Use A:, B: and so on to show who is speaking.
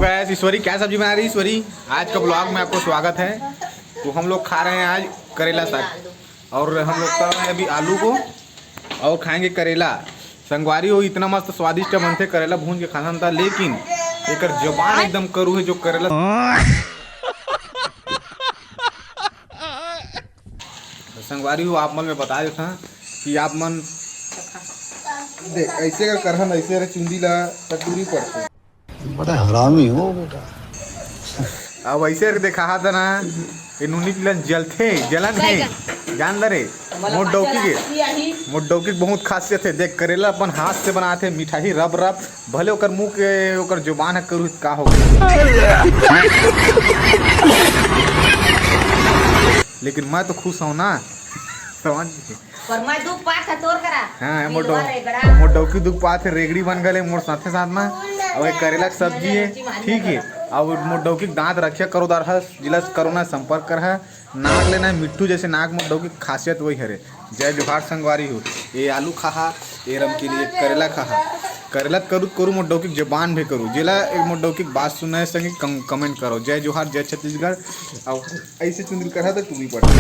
A: Gas ईश्वरी क्या सब्जी बना रही है ईश्वरी? आज का ब्लॉग में आपको स्वागत है। तो हम लोग खा रहे हैं आज करेला साग और हम लोग कर रहे हैं अभी आलू को और खाएंगे करेला। संगवारी हो इतना मस्त स्वादिष्ट बनते करेला भून के खाना था, लेकिन एक जबान एकदम करू है जो करेला। संगवारी हो आप मन में बता देता कि आप मन देख ऐसे का करहन ऐसे चुंदी ला तकूरी पड़ते
B: बड़ा हरामी हो बेटा।
A: अब ऐसे देखा था ना ये नूनी पिलन जलते जलन है जान रे। मोट डौकी बहुत खासियत है। देख करेला अपन हाथ से बनाते मिठाई रब रब भले ओकर मुंह के ओकर जुबान है करू का हो लेकिन मैं तो खुश हूँ ना समझ।
C: पर मैं दुख पात है तोर करा।
A: हाँ मोट डौकी दुख पात है रेगड़ी बन गए मोर साथे साथ में और करेला की सब्जी है ठीक है। और मोट डौकी दांत रखिया करो दार जिला करोना संपर्क कर है नाक लेना मिट्टू जैसे नाक मोट डौकी खासियत वही हरे। जय जोहार संगवारी हो। ये आलू खा ये रम के लिए करेला खा करेला करू मोट डौकी जबान भी करूँ जिला एक मोट डौकी बात सुनने संगे कमेंट करो। जय जोहार जय छत्तीसगढ़। और ऐसे चुंदरी करा तो टूरी पड़ती